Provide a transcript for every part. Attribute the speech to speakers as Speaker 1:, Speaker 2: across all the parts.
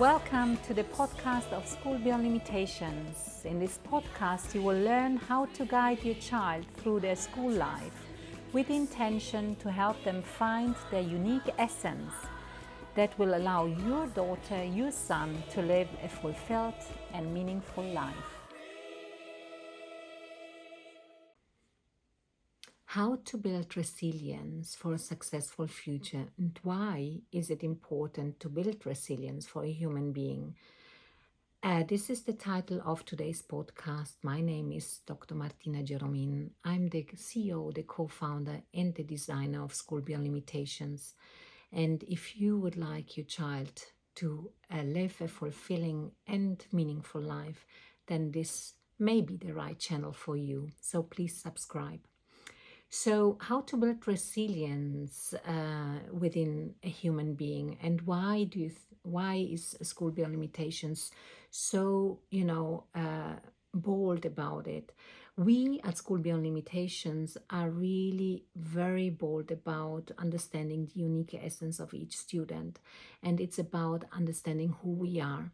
Speaker 1: Welcome to the podcast of School Beyond Limitations. In this podcast, you will learn how to guide your child through their school life with the intention to help them find their unique essence that will allow your daughter, your son to live a fulfilled and meaningful life. How to build resilience for a successful future, and why is it important to build resilience for a human being? This is the title of today's podcast. My name is Dr. Martina. I'm the CEO, the co-founder, and the designer of School Beyond Limitations. And if you would like your child to live a fulfilling and meaningful life, then this may be the right channel for you. So please subscribe. So, how to build resilience within a human being, and why is School Beyond Limitations so bold about it? We at School Beyond Limitations are really very bold about understanding the unique essence of each student, and it's about understanding who we are.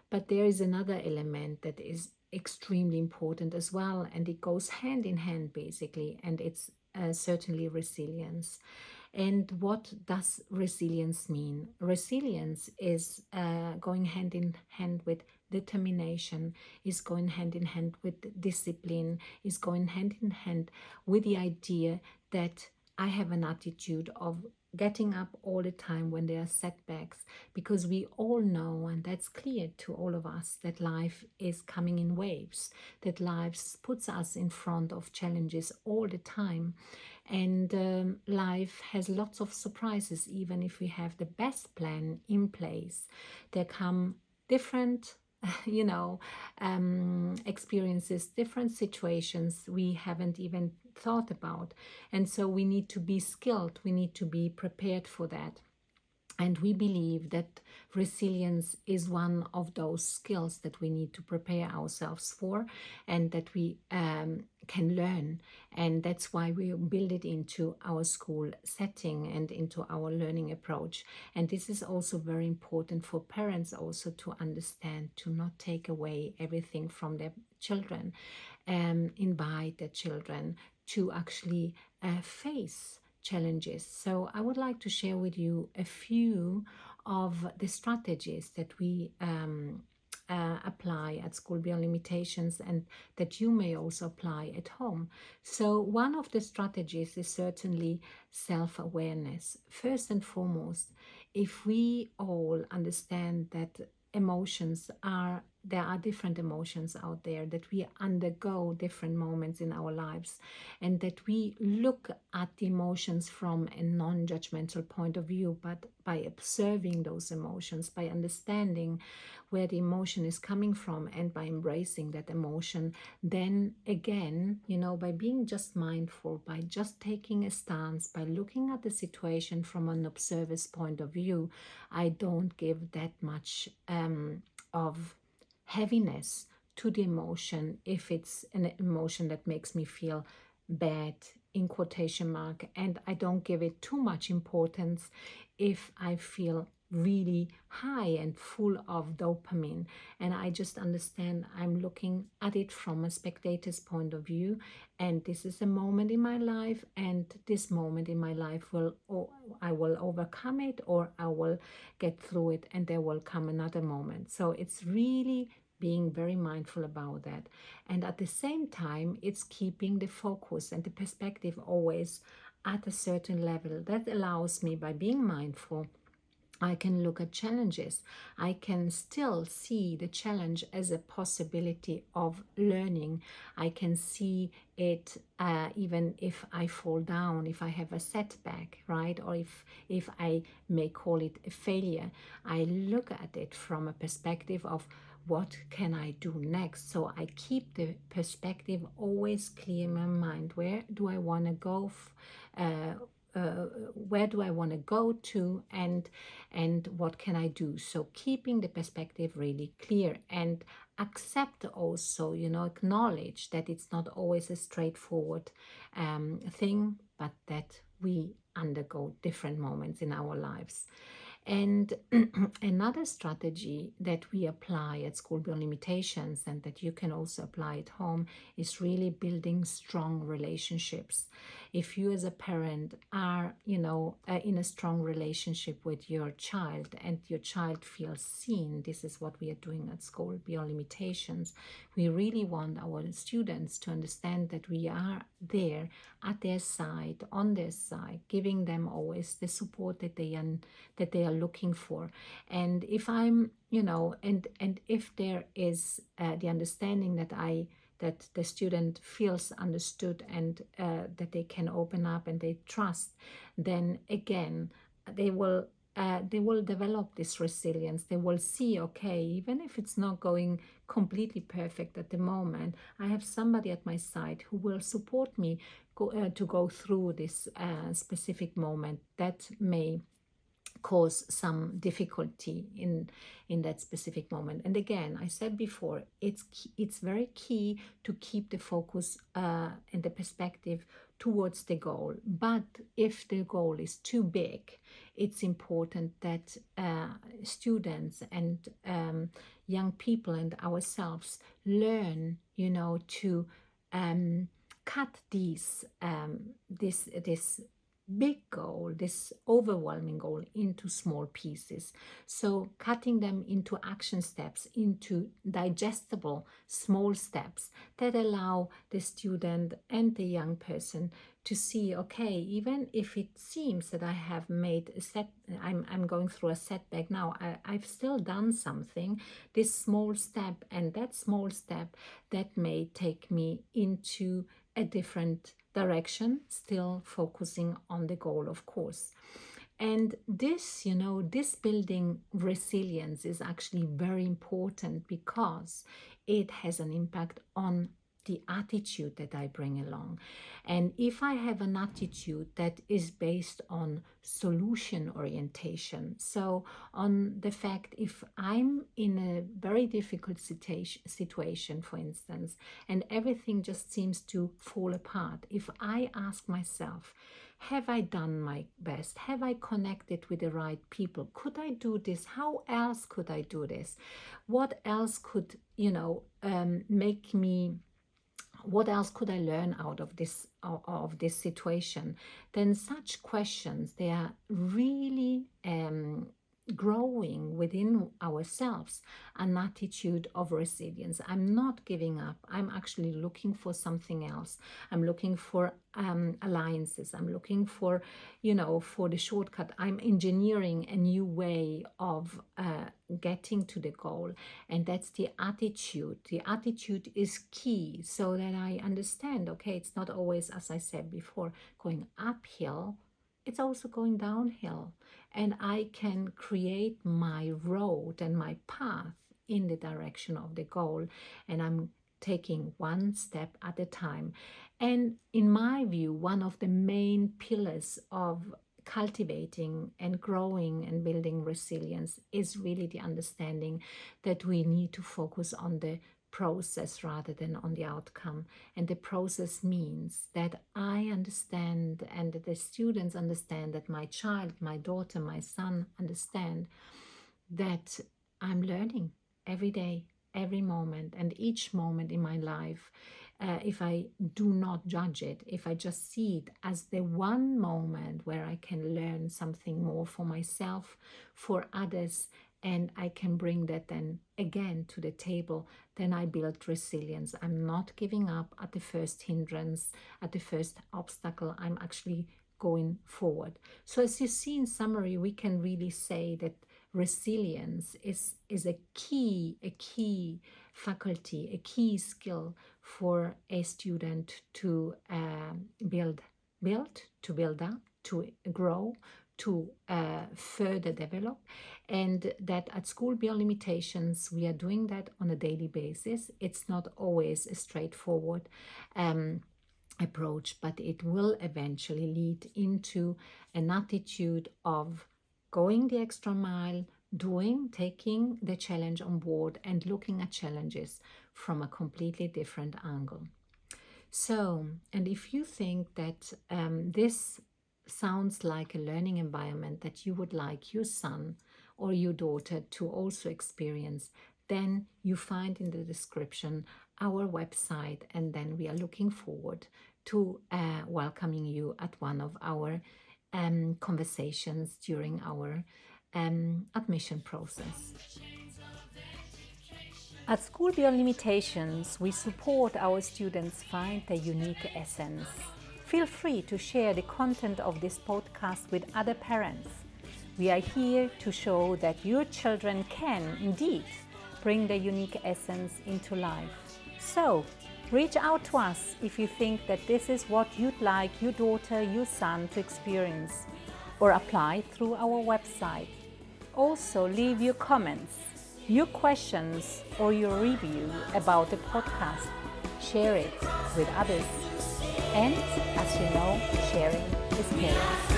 Speaker 1: But there is another element that is extremely important as well, and it goes hand in hand basically, and it's certainly resilience. And what does resilience mean? Resilience is going hand in hand with determination, is going hand in hand with discipline, is going hand in hand with the idea that I have an attitude of getting up all the time when there are setbacks, because we all know, and that's clear to all of us, that life is coming in waves, that life puts us in front of challenges all the time, and life has lots of surprises. Even if we have the best plan in place, there come different experiences, different situations we haven't even thought about. And so we need to be skilled, we need to be prepared for that. And we believe that resilience is one of those skills that we need to prepare ourselves for, and that we can learn. And that's why we build it into our school setting and into our learning approach. And this is also very important for parents also to understand, to not take away everything from their children, and invite their children to actually face challenges. So I would like to share with you a few of the strategies that we apply at School Beyond Limitations, and that you may also apply at home. So one of the strategies is certainly self-awareness. First and foremost, if we all understand that there are different emotions out there, that we undergo different moments in our lives, and that we look at the emotions from a non-judgmental point of view, but by observing those emotions, by understanding where the emotion is coming from, and by embracing that emotion, then again, by being just mindful, by just taking a stance, by looking at the situation from an observer's point of view, I don't give that much of heaviness to the emotion if it's an emotion that makes me feel bad, in quotation mark, and I don't give it too much importance if I feel really high and full of dopamine, and I just understand I'm looking at it from a spectator's point of view, and this is a moment in my life, and this moment in my life I will overcome it, or I will get through it, and there will come another moment. So it's really being very mindful about that, and at the same time it's keeping the focus and the perspective always at a certain level. That allows me, by being mindful, I can look at challenges. I can still see the challenge as a possibility of learning. I can see it even if I fall down, if I have a setback, right? Or if I may call it a failure. I look at it from a perspective of what can I do next? So I keep the perspective always clear in my mind. Where do I want to go? Where do I want to go to, and what can I do? So keeping the perspective really clear, and accept also, acknowledge that it's not always a straightforward thing, but that we undergo different moments in our lives. And another strategy that we apply at School Beyond Limitations, and that you can also apply at home, is really building strong relationships. If you as a parent are, in a strong relationship with your child, and your child feels seen, this is what we are doing at School Beyond Limitations. We really want our students to understand that we are there at their side, on their side, giving them always the support that they are looking for. And if I'm, and if there is the understanding that the student feels understood, and that they can open up and they trust, then again they will develop this resilience. They will see, okay, even if it's not going completely perfect at the moment, I have somebody at my side who will support me to go through this specific moment that may cause some difficulty in that specific moment. And again, I said before, it's very key to keep the focus and the perspective towards the goal. But if the goal is too big, it's important that students and young people and ourselves learn, to cut this big goal, this overwhelming goal, into small pieces. So cutting them into action steps, into digestible small steps that allow the student and the young person to see, okay, even if it seems that I have made I'm going through a setback now, I've still done something, this small step, and that small step that may take me into a different direction, still focusing on the goal, of course. And this, this building resilience is actually very important, because it has an impact on the attitude that I bring along. And if I have an attitude that is based on solution orientation, so on the fact, if I'm in a very difficult situation, for instance, and everything just seems to fall apart, if I ask myself, have I done my best? Have I connected with the right people? Could I do this? How else could I do this? What else could, make me, what else could I learn out of this situation? Then such questions, they are really growing within ourselves an attitude of resilience. I'm not giving up. I'm actually looking for something else. I'm looking for alliances. I'm looking for, for the shortcut. I'm engineering a new way of getting to the goal. And that's the attitude. The attitude is key, so that I understand, okay, it's not always, as I said before, going uphill. It's also going downhill, and I can create my road and my path in the direction of the goal, and I'm taking one step at a time. And in my view, one of the main pillars of cultivating and growing and building resilience is really the understanding that we need to focus on the process rather than on the outcome. And the process means that I understand, and that the students understand, that my child, my daughter, my son understand that I'm learning every day, every moment, and each moment in my life. If I do not judge it, if I just see it as the one moment where I can learn something more for myself, for others, and I can bring that then again to the table, then I build resilience. I'm not giving up at the first hindrance, at the first obstacle. I'm actually going forward. So as you see, in summary, we can really say that resilience is a key faculty, a key skill for a student to build up, to grow, to further develop. And that at School Beyond Limitations, we are doing that on a daily basis. It's not always a straightforward approach, but it will eventually lead into an attitude of going the extra mile, taking the challenge on board, and looking at challenges from a completely different angle. So, and if you think that this sounds like a learning environment that you would like your son or your daughter to also experience, then you find in the description our website, and then we are looking forward to welcoming you at one of our conversations during our admission process. At School Beyond Limitations, we support our students find their unique essence. Feel free to share the content of this podcast with other parents. We are here to show that your children can indeed bring their unique essence into life. So, reach out to us if you think that this is what you'd like your daughter, your son to experience, or apply through our website. Also, leave your comments, your questions, or your review about the podcast. Share it with others. And as you know, sharing is caring.